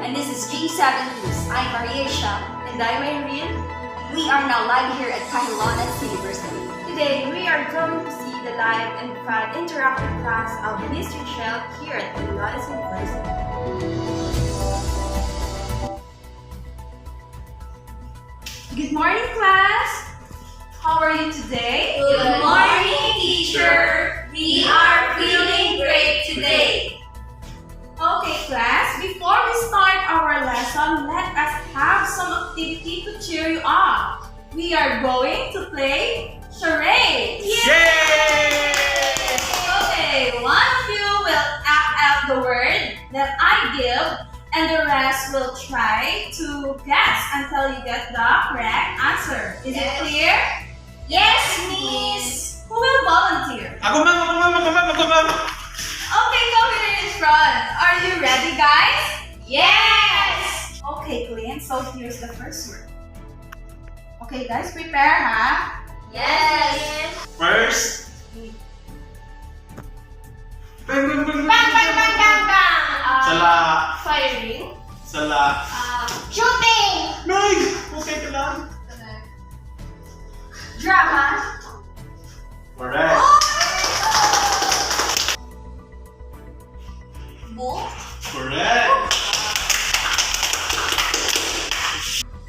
and this is G7 News. I'm Ariesha. And I'm Irene. We are now live here at Cajilones University. Today, we are going to see the live and fun interactive class of Mystery Shelf here at Cajilones University. Good morning, class! How are you today? Good morning, teacher! We are feeling great today! Okay, class, before we start our lesson, let us have some activity to cheer you up. We are going to play charades. Yay! Okay, one of you will act out the word that I give, and the rest will try to guess until you get the correct answer. Is it clear? Yes, Miss! Who will volunteer? Ako ma'am! Okay, come here in front. Are you ready, guys? Yes! Okay, Clint, so here's the first word. Okay, guys, prepare, ha? Yes! First, Bang, bang, bang! sala, Firing. sala. Shooting! Nay! Okay ka lang. Drama. Correct. Book. Correct.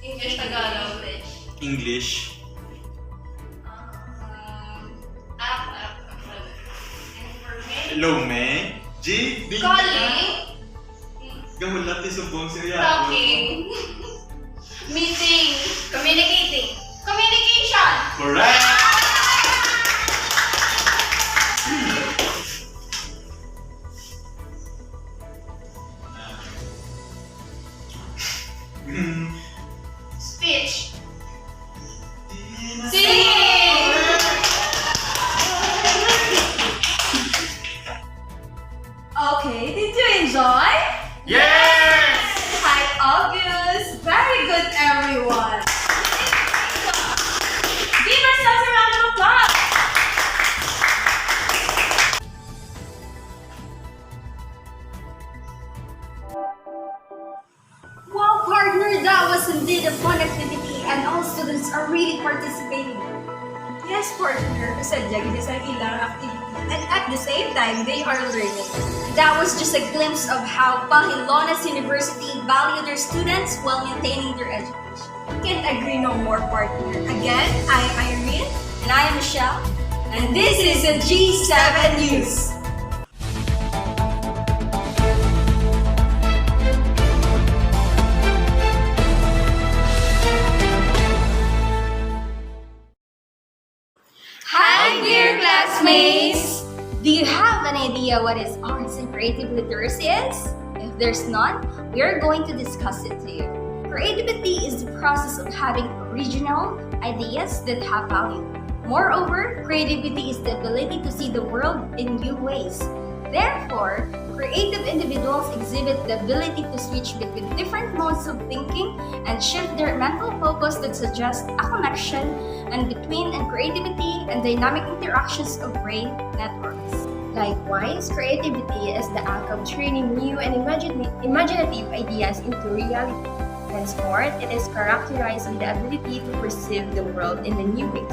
English, Tagalog, English. Hello, me. G. D. Calling. Gamulat ni subong siya. Talking. Meeting. Communicating. Communication. Correct. Speech. Sing. Singing. Okay, did you enjoy? Yes! Hi, August. Very good, everyone. Give ourselves a round of applause. Wow, partner, that was indeed a fun activity and all students are really participating. Yes, partner. Kasadya, gina sa ilang activity. And at the same time, they are learning. That was just a glimpse of how Cajilones University value their students while maintaining their education. Can't agree no more, partner. Again, I am Irene. And I am Michelle. And this is the G7 News. Hi, dear classmates! Do you have an idea what is arts and creative literacy is? If there's none, we are going to discuss it to you. Creativity is the process of having original ideas that have value. Moreover, creativity is the ability to see the world in new ways. Therefore, creative individuals exhibit the ability to switch between different modes of thinking and shift their mental focus that suggests a connection and between and creativity and dynamic interactions of brain networks. Likewise, creativity is the act of turning new and imaginative ideas into reality. Henceforth, it is characterized by the ability to perceive the world in the new ways,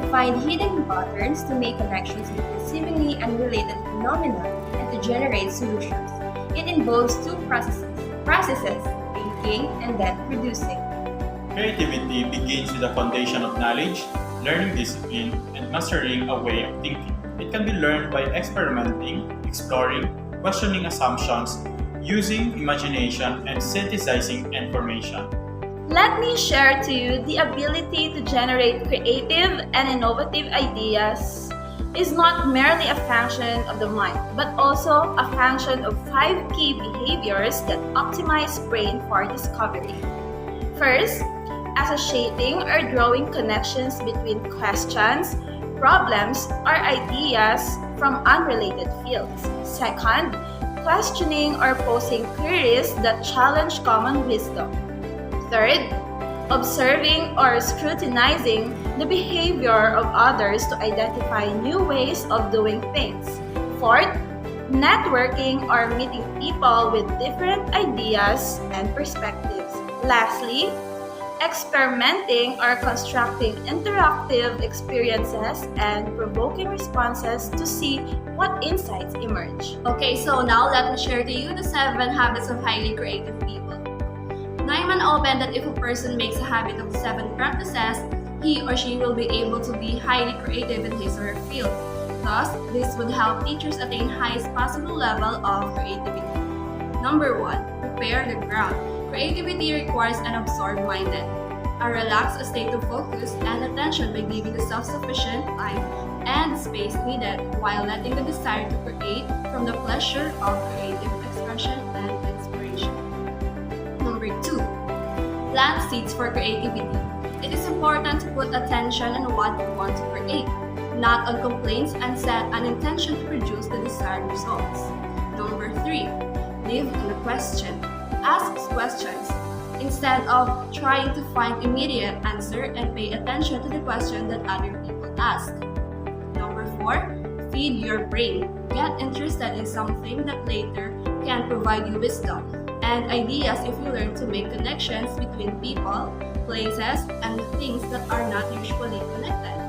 to find hidden patterns, to make connections between seemingly unrelated phenomena, and to generate solutions. It involves two processes, thinking and then producing. Creativity begins with the foundation of knowledge, learning discipline, and mastering a way of thinking. It can be learned by experimenting, exploring, questioning assumptions, using imagination, and synthesizing information. Let me share to you the ability to generate creative and innovative ideas is not merely a function of the mind, but also a function of 5 key behaviors that optimize brain for discovery. First, associating or drawing connections between questions, problems, or ideas from unrelated fields. Second, questioning or posing queries that challenge common wisdom. Third, observing or scrutinizing the behavior of others to identify new ways of doing things. Fourth, networking or meeting people with different ideas and perspectives. Lastly, experimenting or constructing interactive experiences and provoking responses to see what insights emerge. Okay, so now let me share to you the 7 habits of highly creative people. Neumann opened that if a person makes a habit of 7 practices, he or she will be able to be highly creative in his or her field. Thus, this would help teachers attain highest possible level of creativity. Number 1, prepare the ground. Creativity requires an absorbed-minded, a relaxed state of focus and attention by giving the self-sufficient time and space needed while letting the desire to create from the pleasure of creative expression and inspiration. Number 2, plant seeds for creativity. It is important to put attention on what you want to create, not on complaints, and set an intention to produce the desired results. Number 3, live in a question. Ask questions instead of trying to find immediate answer and pay attention to the question that other people ask. Number 4, feed your brain. Get interested in something that later can provide you wisdom and ideas if you learn to make connections between people, places, and things that are not usually connected.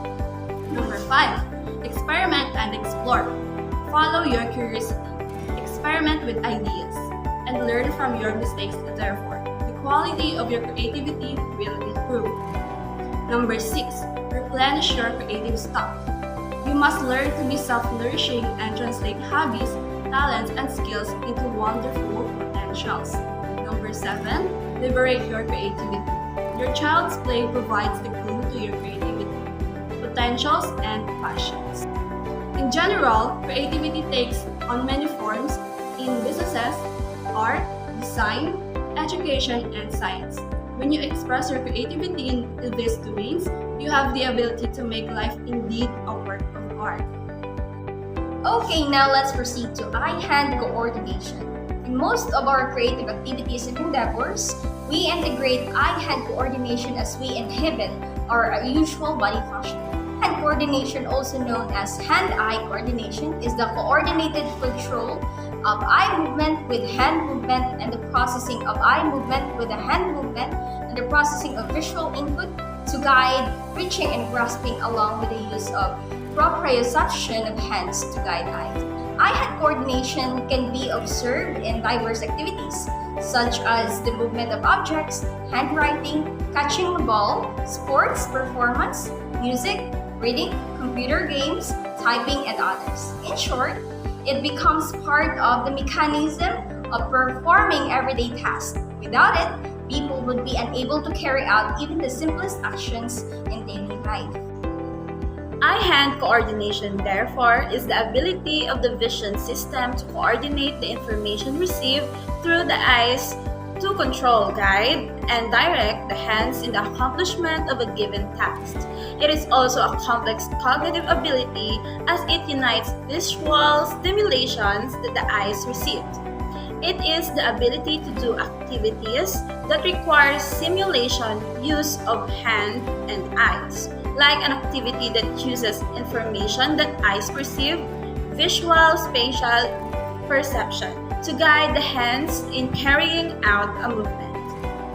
Number 5, experiment and explore. Follow your curiosity. Experiment with ideas and learn from your mistakes. Therefore, the quality of your creativity will improve. Number 6, replenish your creative stock. You must learn to be self-nourishing and translate hobbies, talents, and skills into wonderful potentials. Number 7, liberate your creativity. Your child's play provides the clue to your creativity, potentials, and passions. In general, creativity takes on many forms in businesses, art, design, education, and science. When you express your creativity in these domains, you have the ability to make life indeed a work of art. Okay, now let's proceed to eye-hand coordination. In most of our creative activities and endeavors, we integrate eye-hand coordination as we inhibit our usual body function. Hand coordination, also known as hand-eye coordination, is the coordinated control of eye movement with hand movement and the processing of eye movement with the hand movement and the processing of visual input to guide reaching and grasping along with the use of proprioception of hands to guide eyes. Eye-hand coordination can be observed in diverse activities such as the movement of objects, handwriting, catching the ball, sports, performance, music, reading, computer games, typing, and others. In short, it becomes part of the mechanism of performing everyday tasks. Without it, people would be unable to carry out even the simplest actions in daily life. Eye-hand coordination, therefore, is the ability of the vision system to coordinate the information received through the eyes to control, guide, and direct the hands in the accomplishment of a given task. It is also a complex cognitive ability as it unites visual stimulations that the eyes received. It is the ability to do activities that require simulation use of hand and eyes, like an activity that uses information that eyes perceive, visual spatial perception, to guide the hands in carrying out a movement.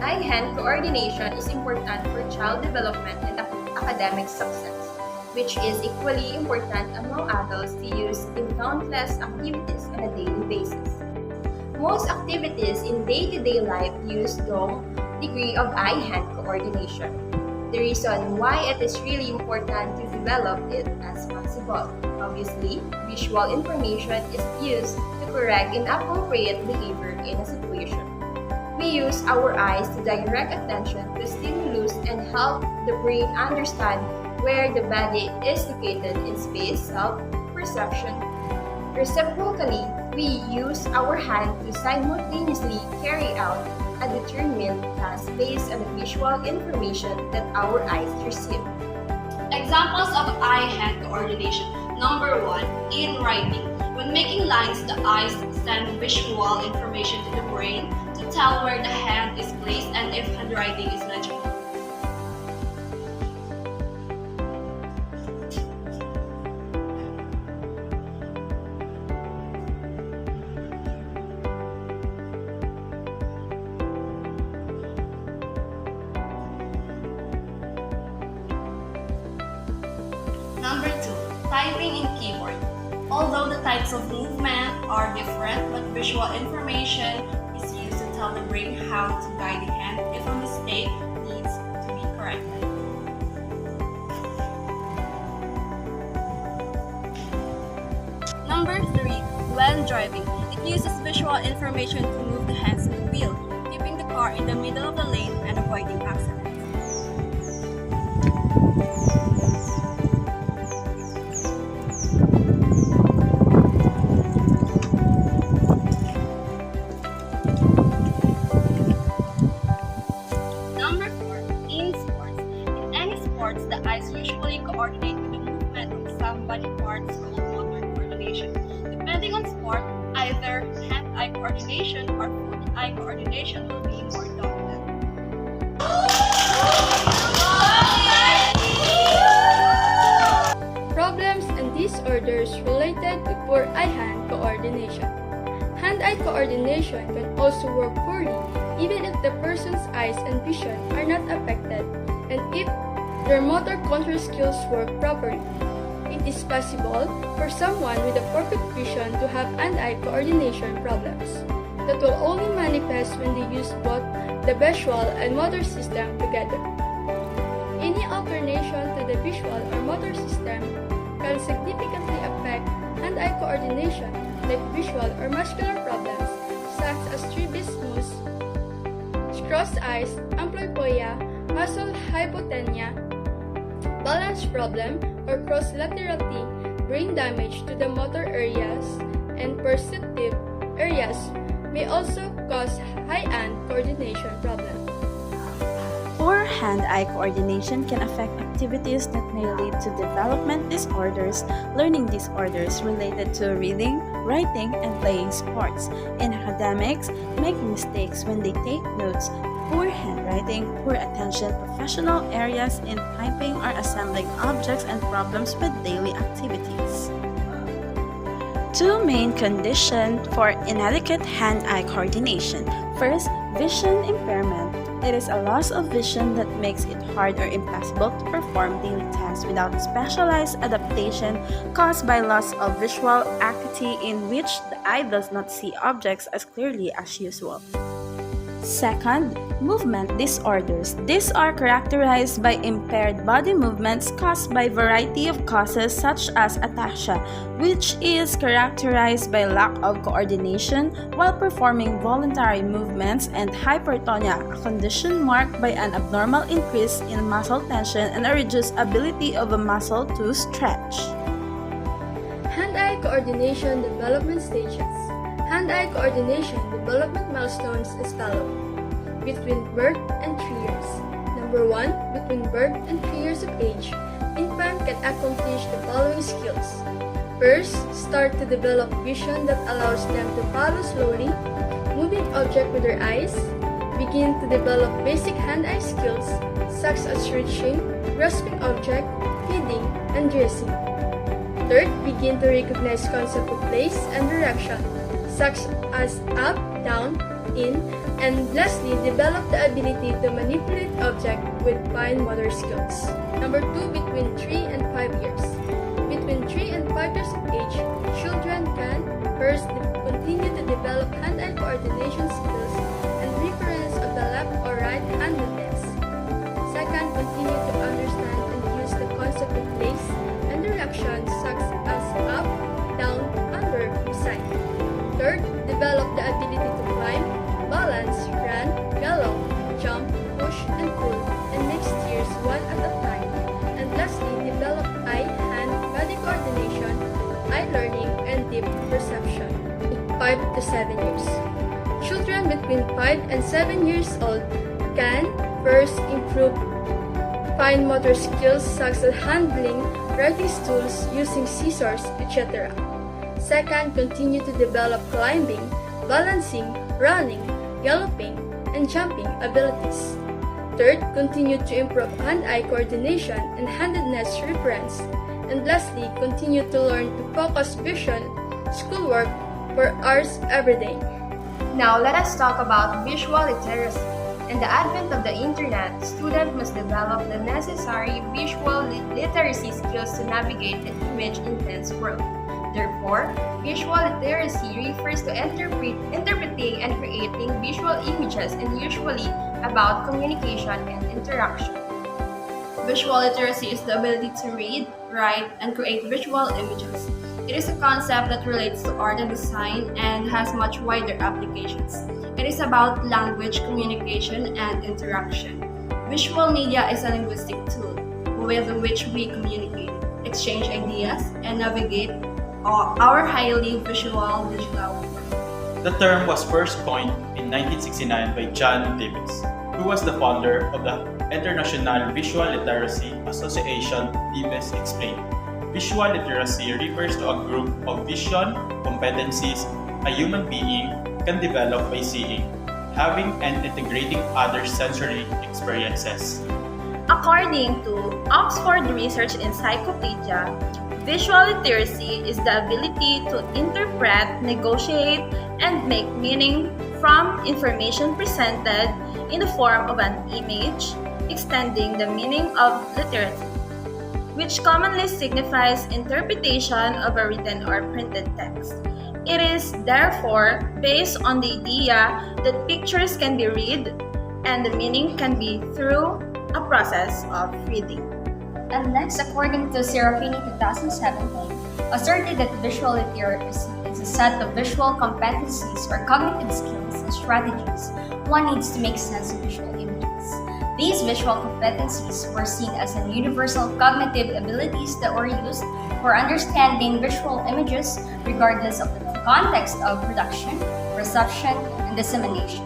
Eye-hand coordination is important for child development and academic success, which is equally important among adults to use in countless activities on a daily basis. Most activities in day-to-day life use some degree of eye-hand coordination. The reason why it is really important to develop it as possible. Obviously, visual information is used to correct inappropriate behavior in a situation. We use our eyes to direct attention to stimulus and help the brain understand where the body is located in space, self-perception. Reciprocally, we use our hand to simultaneously carry out a determined task based on the visual information that our eyes receive. Examples of eye-hand coordination. Number 1, in writing. When making lines, the eyes send visual information to the brain to tell where the hand is placed and if handwriting is legible. typing in keyboard. Although the types of movement are different, but visual information is used to tell the brain how to guide the hand if a mistake needs to be corrected. Number 3. When driving, it uses visual information to move the hands on the wheel, keeping the car in the middle of the lane and avoiding accidents. Number 4. In sports. In any sports, the eyes usually coordinate with the movement of some body parts called motor coordination. Depending on sport, either hand-eye coordination or foot-eye coordination will be more dominant. Problems and disorders related to poor eye-hand coordination. Hand-eye coordination can also work poorly even if the person's eyes and vision are not affected and if their motor control skills work properly. It is possible for someone with a perfect vision to have hand-eye coordination problems that will only manifest when they use both the visual and motor system together. Any alternation to the visual or motor system can significantly affect hand-eye coordination, like visual or muscular problems such as strabismus, crossed eyes, amblyopia, muscle hypotonia, balance problem, or cross-laterality, brain damage to the motor areas and perceptive areas may also cause high-hand coordination problems. Poor hand-eye coordination can affect activities that may lead to development disorders, learning disorders related to reading, writing, and playing sports. In academics, making mistakes when they take notes, poor handwriting, poor attention, professional areas in typing or assembling objects, and problems with daily activities. Two main conditions for inadequate hand-eye coordination. First, vision impairment. It is a loss of vision that makes it hard or impossible to perform daily tasks without specialized adaptation caused by loss of visual acuity in which the eye does not see objects as clearly as usual. Second, movement disorders. These are characterized by impaired body movements caused by a variety of causes such as ataxia, which is characterized by lack of coordination while performing voluntary movements, and hypertonia, a condition marked by an abnormal increase in muscle tension and a reduced ability of a muscle to stretch. Hand-eye coordination development stages. Hand-eye coordination development milestones as follows. Between birth and 3 years. Number 1. Between birth and 3 years of age, infant can accomplish the following skills. First, start to develop vision that allows them to follow slowly, moving object with their eyes. Begin to develop basic hand-eye skills such as reaching, grasping object, feeding, and dressing. Third, begin to recognize concept of place and direction, such as up, down, in, and lastly, develop the ability to manipulate object with fine motor skills. Number 2, between 3 and 5 years. Between 3 and 5 years of age, children can first continue to develop hand-eye coordination skills and reference of the left or right handedness. Second, continue to understand and use the concept of place and direction such as up, down, under, beside. Third, develop the ability to climb, balance, run, gallop, jump, push, and pull, and make steers one at a time. And lastly, develop eye-hand body coordination, eye learning, and deep perception. 5 to 7 years. Children between 5 and 7 years old can first improve fine motor skills such as handling writing stools using scissors, etc. Second, continue to develop climbing, balancing, running, galloping, and jumping abilities. Third, continue to improve hand-eye coordination and handedness reference. And lastly, continue to learn to focus vision, schoolwork for hours every day. Now let us talk about visual literacy. and the advent of the internet, students must develop the necessary visual literacy skills to navigate an image-intense world. Therefore, visual literacy refers to interpreting and creating visual images and usually about communication and interaction. Visual literacy is the ability to read, write, and create visual images. It is a concept that relates to art and design and has much wider applications. It is about language, communication, and interaction. Visual media is a linguistic tool with which we communicate, exchange ideas, and navigate our highly visual digital world. The term was first coined in 1969 by John Davis, who was the founder of the International Visual Literacy Association. Davis explained, visual literacy refers to a group of vision competencies a human being can develop by seeing, having, and integrating other sensory experiences. According to Oxford Research Encyclopedia, visual literacy is the ability to interpret, negotiate, and make meaning from information presented in the form of an image, extending the meaning of literacy, which commonly signifies interpretation of a written or printed text. It is therefore based on the idea that pictures can be read and the meaning can be through a process of reading. And next, according to Serafini 2017, asserted that visual literacy is a set of visual competencies or cognitive skills and strategies one needs to make sense of visual images. These visual competencies were seen as an universal cognitive abilities that were used for understanding visual images regardless of the context of production, reception, and dissemination.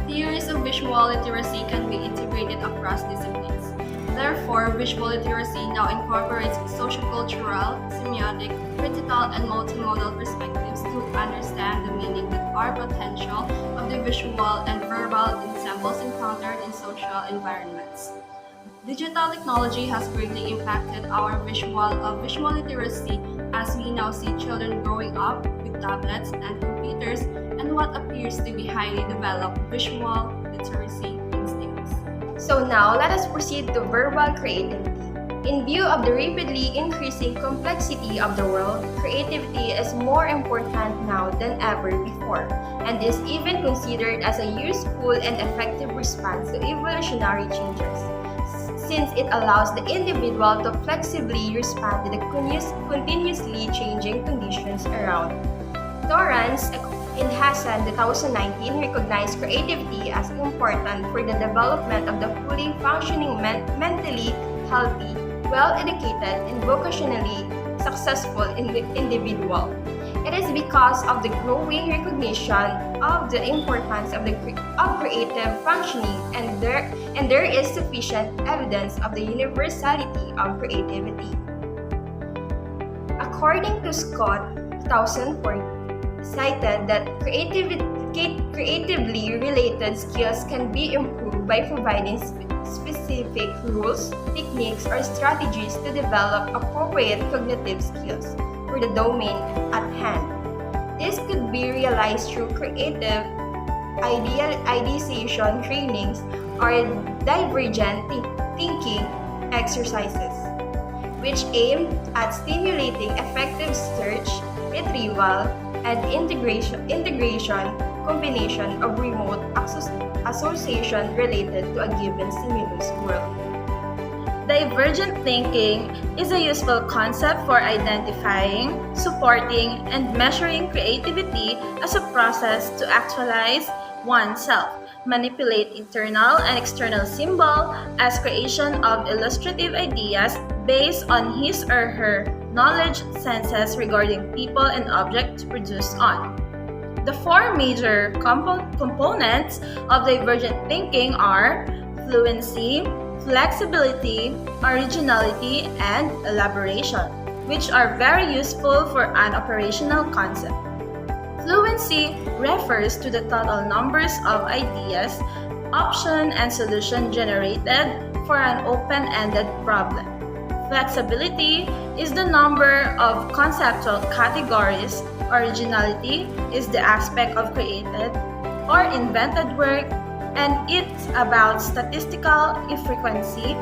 Theories of visual literacy can be integrated across disciplines. Therefore, visual literacy now incorporates sociocultural, semiotic, critical, and multimodal perspectives to understand the meaning that are potential of the visual and verbal ensembles encountered in social environments. Digital technology has greatly impacted our visual literacy as we now see children growing up with tablets and computers and what appears to be highly developed visual literacy instincts. So now, let us proceed to verbal creativity. In view of the rapidly increasing complexity of the world, creativity is more important now than ever before, and is even considered as a useful and effective response to evolutionary changes, since it allows the individual to flexibly respond to the continuously changing conditions around. Torrance in Hassan 2019 recognized creativity as important for the development of the fully functioning, mentally healthy, well-educated, and vocationally successful individual. It is because of the growing recognition of the importance of creative functioning, and there is sufficient evidence of the universality of creativity. According to Scott 2004, cited that creatively related skills can be improved by providing specific rules, techniques, or strategies to develop appropriate cognitive skills for the domain at hand. This could be realized through creative ideation trainings or divergent thinking exercises, which aim at stimulating effective search, retrieval, and integration combination of remote association related to a given stimulus world. Divergent thinking is a useful concept for identifying, supporting, and measuring creativity as a process to actualize oneself, manipulate internal and external symbol as creation of illustrative ideas based on his or her knowledge senses regarding people and objects produced on. The four major components of divergent thinking are fluency, flexibility, originality, and elaboration, which are very useful for an operational concept. Fluency refers to the total numbers of ideas, option, and solution generated for an open-ended problem. Flexibility is the number of conceptual categories. Originality is the aspect of created or invented work. and it's about statistical frequency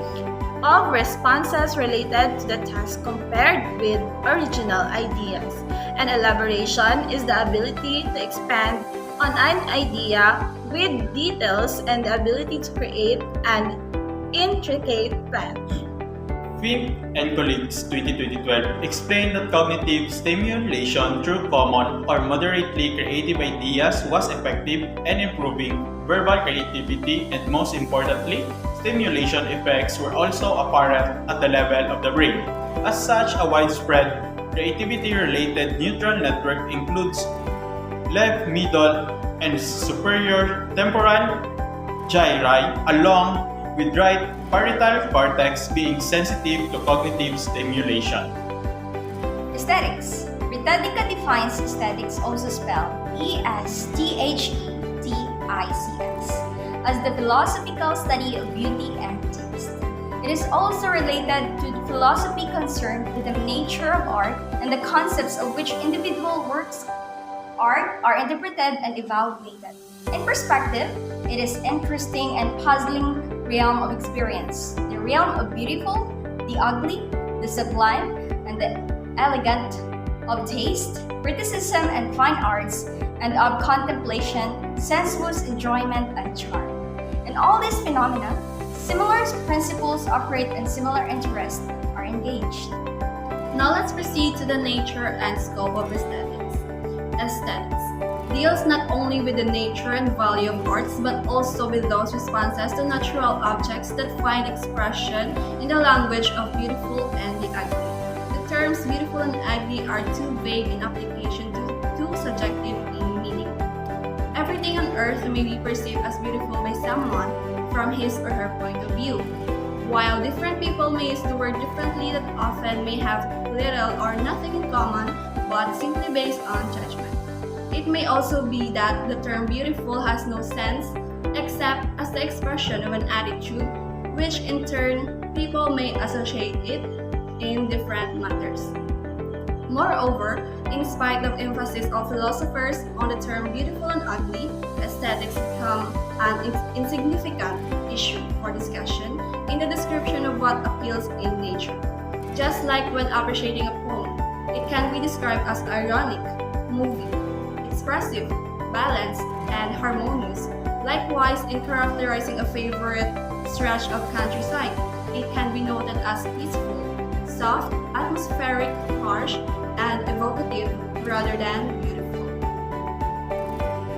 of responses related to the task compared with original ideas. And elaboration is the ability to expand on an idea with details and the ability to create an intricate plan. Fink and colleagues 2012 explained that cognitive stimulation through common or moderately creative ideas was effective in improving verbal creativity, and most importantly, stimulation effects were also apparent at the level of the brain. As such, a widespread creativity-related neural network includes left, middle, and superior temporal gyri, along with right parietal cortex being sensitive to cognitive stimulation. Aesthetics. Britannica defines aesthetics, also spelled E-S-T-H-E-T-I-C-S, as the philosophical study of beauty and taste. It is also related to the philosophy concerned with the nature of art and the concepts of which individual works of art are interpreted and evaluated. In perspective, it is interesting and puzzling realm of experience, the realm of beautiful, the ugly, the sublime, and the elegant, of taste, criticism and fine arts, and of contemplation, sensuous enjoyment and charm. In all these phenomena, similar principles operate and similar interests are engaged. Now let's proceed to the nature and scope of aesthetics. Aesthetics deals not only with the nature and value of arts, but also with those responses to natural objects that find expression in the language of beautiful and the ugly. The terms beautiful and ugly are too vague in application, too subjective in meaning. Everything on earth may be perceived as beautiful by someone from his or her point of view. While different people may use the word differently, that often may have little or nothing in common, but simply based on judgment. It may also be that the term beautiful has no sense except as the expression of an attitude, which in turn people may associate it in different matters. Moreover, in spite of emphasis of philosophers on the term beautiful and ugly, aesthetics become an insignificant issue for discussion in the description of what appeals in nature. Just like when appreciating a poem, it can be described as ironic, moving, expressive, balanced, and harmonious. Likewise, in characterizing a favorite stretch of countryside, it can be noted as peaceful, soft, atmospheric, harsh, and evocative rather than beautiful.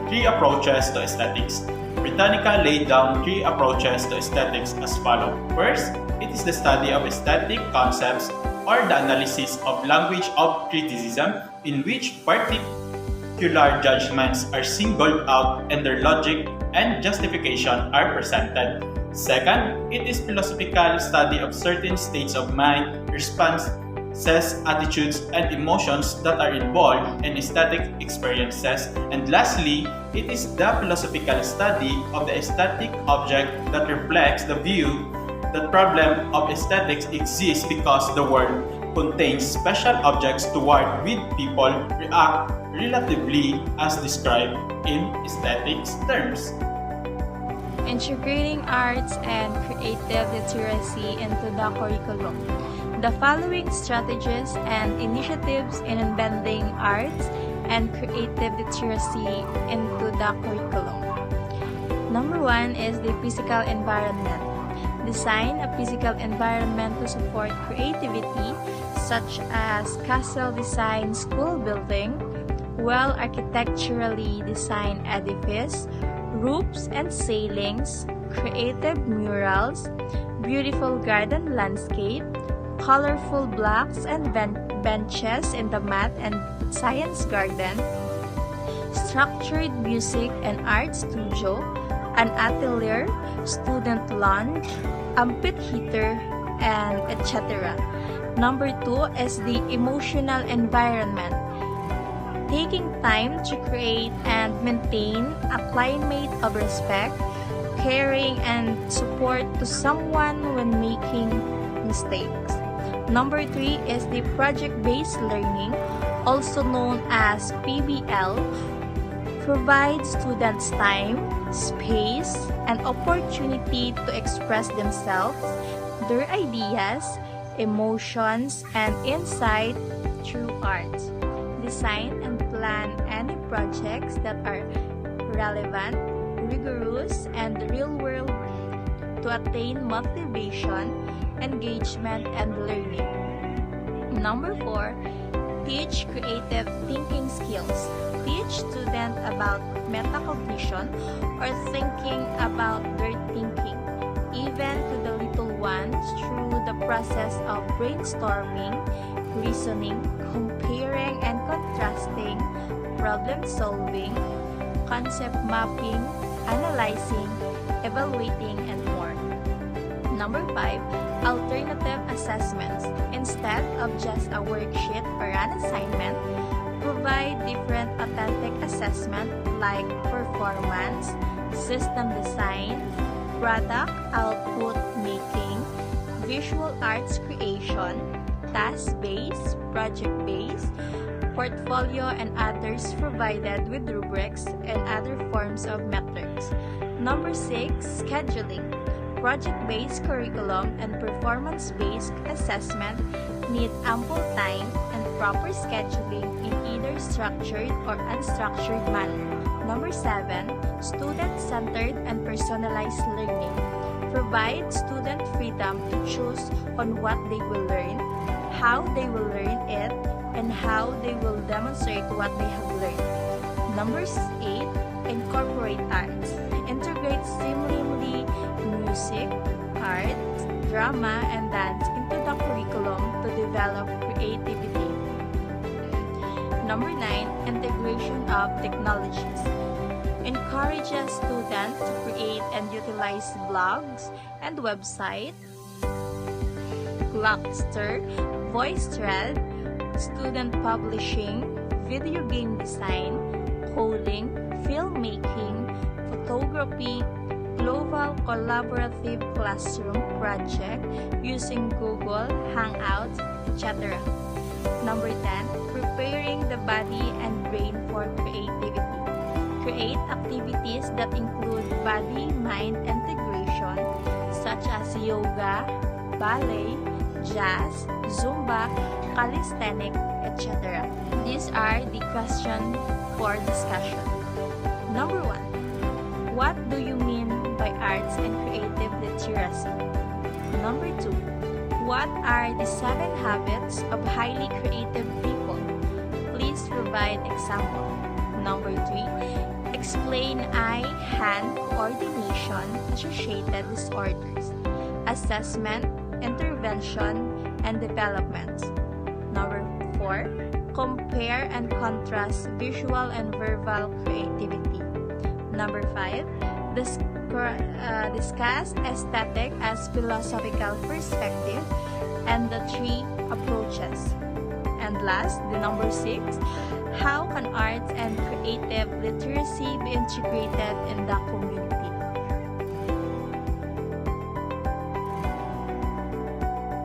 3 approaches to aesthetics. Britannica laid down 3 approaches to aesthetics as follows. First, it is the study of aesthetic concepts or the analysis of language of criticism, in which particular judgments are singled out and their logic and justification are presented. Second, it is philosophical study of certain states of mind, responses, attitudes, and emotions that are involved in aesthetic experiences. And lastly, it is the philosophical study of the aesthetic object that reflects the view that problem of aesthetics exists because the world contains special objects toward which people react relatively as described in aesthetics terms. Integrating arts and creative literacy into the curriculum. The following strategies and initiatives in embedding arts and creative literacy into the curriculum. Number 1 is the physical environment. Design a physical environment to support creativity, such as castle design school building, well architecturally designed edifice, roofs and ceilings, creative murals, beautiful garden landscape, colorful blocks and benches in the math and science garden, structured music and art studio, an atelier, student lounge, amphitheater, and etc. Number 2 is the emotional environment. Taking time to create and maintain a climate of respect, caring, and support to someone when making mistakes. Number 3 is the project-based learning, also known as PBL, provide students time, space, and opportunity to express themselves, their ideas, emotions, and insight through art. Design and plan any projects that are relevant, rigorous, and real-world to attain motivation, engagement, and learning. Number 4, teach creative thinking skills. Teach students about metacognition or thinking about their thinking, even to the little ones through the process of brainstorming, reasoning, comparing and contrasting, problem solving, concept mapping, analyzing, evaluating, and more. Number 5, alternative assessments. Instead of just a worksheet or an assignment, provide different authentic assessment like performance, system design, product output making, visual arts creation, task-based, project-based, portfolio, and others provided with rubrics and other forms of metrics. Number 6, scheduling. Project-based curriculum and performance-based assessment need ample time and proper scheduling in either structured or unstructured manner. Number 7, student-centered and personalized learning. Provide student freedom to choose on what they will learn, how they will learn it, and how they will demonstrate what they have learned. Number 8, incorporate arts. Integrate seamlessly music, art, drama, and dance into the curriculum to develop creativity. Number 9, integration of technologies. Encourages students to create and utilize blogs and websites, Blockster, VoiceThread, student publishing, video game design, coding, filmmaking, photography, global collaborative classroom project using Google, Hangouts, etc. Number 10, preparing the body and brain for creativity. Create activities that include body-mind integration such as yoga, ballet, jazz, Zumba, calisthenics, etc. These are the questions for discussion. Number 1. What do you mean by arts and creative literacy? Number 2. What are the 7 habits of highly creative people? Please provide example. Number 3. Explain eye-hand coordination associated disorders, assessment, intervention, and development. Number 4. Compare and contrast visual and verbal creativity. Number 5. Discuss aesthetic as philosophical perspective and the 3 approaches. And last, the number 6. How can arts and creative literacy be integrated in the community?